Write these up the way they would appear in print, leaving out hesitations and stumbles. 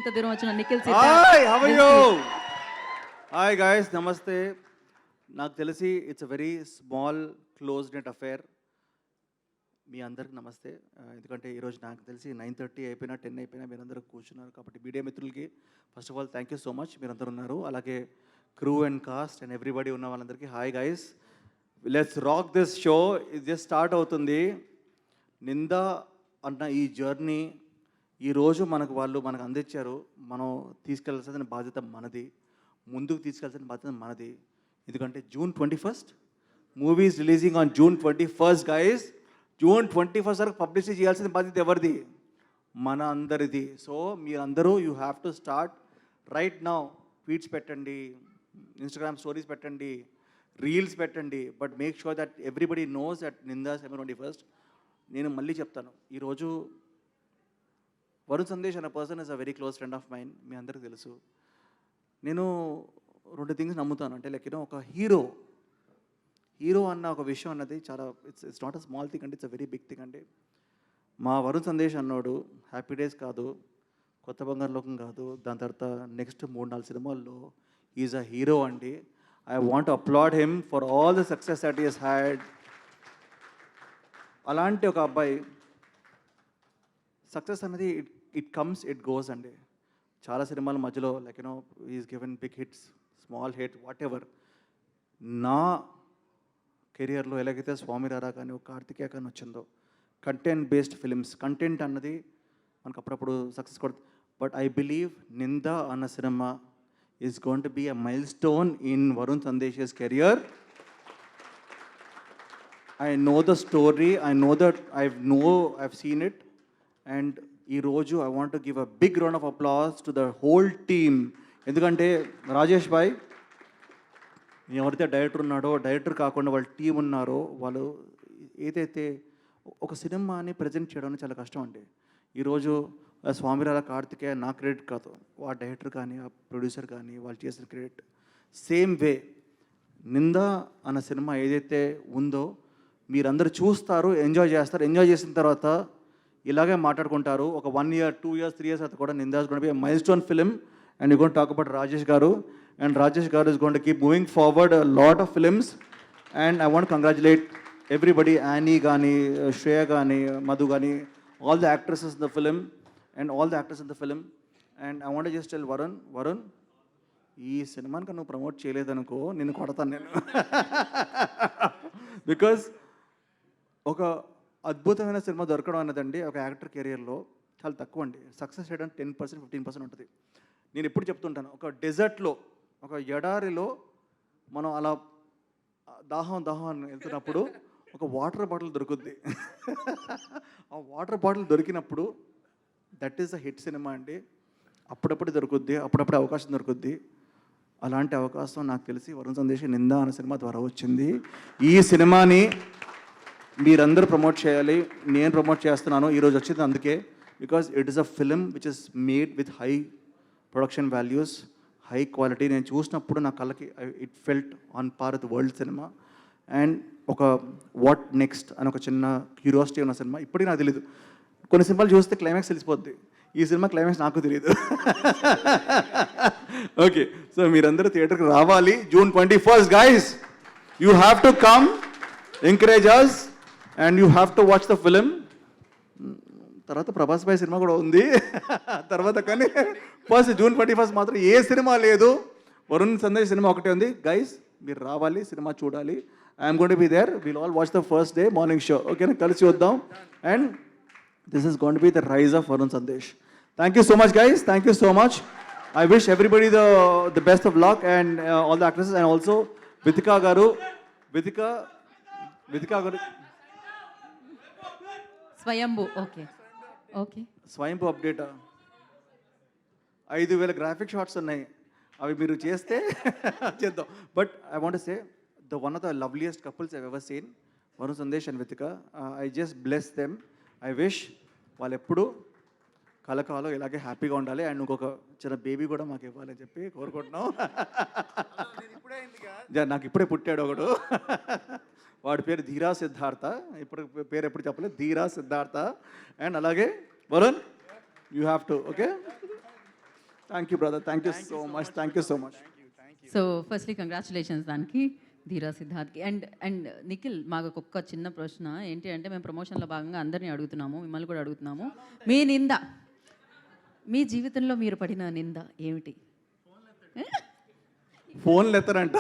ఇంత దూరం వచ్చిన Nikhil hi how are you hi guys నమస్తే నాకు తెలిసి it's a very small close knit affair మీ అందరికి నమస్తే ఎందుకంటే ఈరోజు నాకు తెలిసి 9:30 అయిపోయినా 10 అయిపోయినా మీరందరూ కూర్చున్నారు కాబట్టి మీడియా మిత్రులకి first of all thank you so much మీరందరూ ఉన్నారు అలాగే crew and cost and everybody ఉన్న వాళ్ళందరికీ hi guys let's rock this show ఇది జస్ట్ స్టార్ట్ అవుతుంది నిందా అన్న ఈ జర్నీ ఈరోజు మనకు అందించారు మనం తీసుకెళ్లాల్సిన బాధ్యత మనది ముందుకు తీసుకెళ్లాల్సిన బాధ్యత మనది ఎందుకంటే June 21st movie is releasing on June 21st guys June 21st వరకు పబ్లిసిటీ చేయాల్సిన బాధ్యత ఎవరిది మన అందరిది సో మీరందరూ you have to start right now tweets పెట్టండి ఇన్స్టాగ్రామ్ స్టోరీస్ పెట్టండి రీల్స్ పెట్టండి but make sure that everybody knows that Nindha September 21st నేను మళ్ళీ చెప్తాను ఈరోజు వరుణ్ సందేశ్ అనే person is a very close friend of mine మీ అందరికీ తెలుసు నేను 2 థింగ్స్ నమ్ముతాను అంటే లైక్ ఒక హీరో అన్న ఒక విషయం అన్నది చాలా it's not a small thing అంటే it's a very big thing అంటే మా వరుణ్ సందేశ్ అన్నాడు హ్యాపీ డేస్ కాదు కొత్త బంగారు లోకం కాదు దాని తర్వాత నెక్స్ట్ 3-4 సినిమాల్లో ఈజ్ అ హీరో అండి I want applaud him for all the success that is had అలాంటి ఒక అబ్బాయి సక్సెస్ అనేది ఇట్ కమ్స్ ఇట్ గోస్ అండి చాలా సినిమాల మధ్యలో like is given big hits small hit whatever నా కెరియర్లో ఎలాగైతే స్వామిరారా కానీ ఒక కార్తికేయ కానీ వచ్చిందో కంటెంట్ బేస్డ్ ఫిలిమ్స్ కంటెంట్ అన్నది మనకు అప్పుడప్పుడు సక్సెస్ కొడుతుంది బట్ ఐ బిలీవ్ నిందా అన్న సినిమా is going to be a milestone in Varun Sandesh career I know the story, I know that I've seen it, and ఈరోజు I want to give a big round of applause to the whole team. ఎందుకంటే రాజేష్ భాయ్ ఎవరైతే director ఉన్నాడో director కాకుండా వాళ్ళ team ఉన్నారో వాళ్ళు ఏదైతే ఒక సినిమాని ప్రజెంట్ చేయడం చాలా కష్టం అండి ఈరోజు స్వామిరాల కార్తికేయ నా క్రెడిట్ కాదు ఆ డైరెక్టర్ కానీ ఆ ప్రొడ్యూసర్ కానీ వాళ్ళు చేసిన క్రెడిట్ సేమ్ వే నిందా అన్న సినిమా ఏదైతే ఉందో మీరందరూ చూస్తారు ఎంజాయ్ చేస్తారు ఎంజాయ్ చేసిన తర్వాత ఇలాగే మాట్లాడుకుంటారు ఒక 1 year 2 years 3 years తర్వాత కూడా Nindha is going to be a milestone film and you going talk about Rajesh గారు అండ్ రాజేష్ గారు is going to keep moving forward lot of films and I want congratulate everybody Annie కానీ శ్రేయ కానీ మధు కానీ all the actresses in the film and all the actors in the film and I want just tell Varun ఈ సినిమాని నువ్వు promote చేయలేదనుకో నేను కొడతాను నేను because ఒక అద్భుతమైన సినిమా దొరకడం అన్నదండి ఒక యాక్టర్ కెరియర్లో చాలా తక్కువ అండి సక్సెస్ చేయడం 10% 15% ఉంటుంది నేను ఎప్పుడు చెప్తుంటాను ఒక డెజర్ట్లో ఒక ఎడారిలో మనం అలా దాహం అని వెళ్తున్నప్పుడు ఒక వాటర్ బాటిల్ దొరుకుద్ది ఆ వాటర్ బాటిల్ దొరికినప్పుడు that is a hit cinema అండి అప్పుడప్పుడు దొరుకుద్ది అప్పుడప్పుడు అవకాశం దొరుకుద్ది అలాంటి అవకాశం నాకు తెలిసి వరుణ్ సందేశ్ నిందా అనే సినిమా ద్వారా వచ్చింది ఈ సినిమాని మీరందరూ ప్రమోట్ చేయాలి నేను ప్రమోట్ చేస్తున్నాను ఈరోజు వచ్చింది అందుకే because it is a film which is made with high production values high quality నేను చూసినప్పుడు నా కళ్ళకి it felt on par with world cinema and ఒక వాట్ నెక్స్ట్ అని ఒక చిన్న క్యూరియాసిటీ ఉన్న సినిమా ఇప్పటికీ నాకు తెలియదు కొన్ని సినిమాలు చూస్తే క్లైమాక్స్ తెలిసిపోద్ది ఈ సినిమా క్లైమాక్స్ నాకు తెలియదు ఓకే సో మీరందరూ థియేటర్కి రావాలి June 21st guys you have to come encourage us and you have to watch the film తర్వాత ప్రభాస్ భాయ్ సినిమా కూడా ఉంది తర్వాత కానీ ఫస్ట్ June 21st మాత్రం ఏ సినిమా లేదు వరుణ్ సందేశ్ సినిమా ఒకటే ఉంది గైస్ మీరు రావాలి సినిమా చూడాలి I'm going to be there will all watch the first day morning show ఓకేనా కలిసి వద్దాం and this is going to be the rise of Varun Sandesh thank you so much guys thank you so much I wish everybody the best of luck and all the actresses and also Vithika గారు Swayambhu okay స్వయంభూ అప్డేటా 5,000 graphic shots ఉన్నాయి అవి మీరు చేస్తే చేద్దాం but I want say the one of the loveliest couples I ever seen Varun Sandesh and Vithika I just bless them I wish వాళ్ళు ఎప్పుడు కలకాలం ఇలాగే హ్యాపీగా ఉండాలి అండ్ ఇంకొక చిన్న బేబీ కూడా మాకు ఇవ్వాలని చెప్పి కోరుకుంటున్నాం నాకు ఇప్పుడే పుట్టాడు ఒకడు వాడి పేరు ధీరా సిద్ధార్థ ఇప్పుడు పేరు ఎప్పుడు చెప్పలేదు ధీరా సిద్ధార్థ అండ్ అలాగే Varun you have to okay thank you brother, thank you so much, thank you so much. So firstly congratulations దానికి ధీరా సిద్ధార్థ్కి. అండ్ నిఖిల్, మాకు ఒక చిన్న ప్రశ్న ఏంటి అంటే, మేము ప్రమోషన్లో భాగంగా అందరినీ అడుగుతున్నాము, మిమ్మల్ని కూడా అడుగుతున్నాము. మీ నింద, మీ జీవితంలో మీరు పడిన నింద ఏమిటి? ఫోన్లు ఎత్తరంట.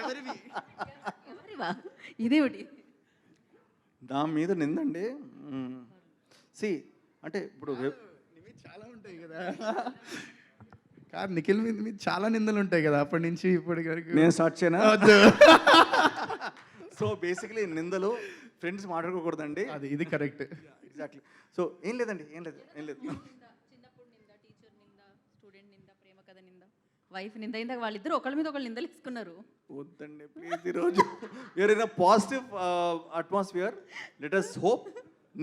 ఎవరివా? ఇదేమిటి? నా మీద నిందండి. సి అంటే ఇప్పుడు చాలా ఉంటాయి కదా. కాదు, నిఖిల్ మీద చాలా నిందలు ఉంటాయి కదా అప్పటి నుంచి ఇప్పటి వరకు. నేను స్టార్ట్ చేయనా? సో బేసిక్లీ నిందలు ఫ్రెండ్స్ మాట్లాడుకోకూడదండి. అది ఇది కరెక్ట్. ఎగ్జాక్ట్లీ. సో ఏం లేదండి, ఏం లేదు. చిన్నప్పుడు నింద, టీచర్ నింద, స్టూడెంట్ నింద, ప్రేమ కథ నింద, వైఫ్ నింద, ఇందాక వాళ్ళిద్దరు ఒకళ్ళ మీద ఒకళ్ళు నిందలు ఇసుకున్నారు. వద్దండి ప్లీజ్. ఈరోజు we're in a positive atmosphere. Let us hope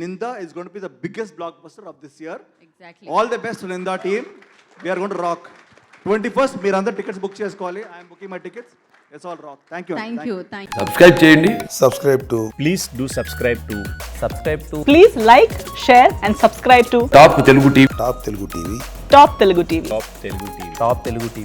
Ninda is going to be the biggest blockbuster of this year. Exactly. All the best to Ninda team. We are going to rock. 21st మీరందరూ tickets book చేసుకోవాలి. I'm booking my tickets. It's all rock. Thank you. Thank you. Subscribe చేయండి. subscribe to please do subscribe to Please like, share and subscribe to top Telugu TV. Top Telugu TV. Top Telugu TV. Top Telugu TV.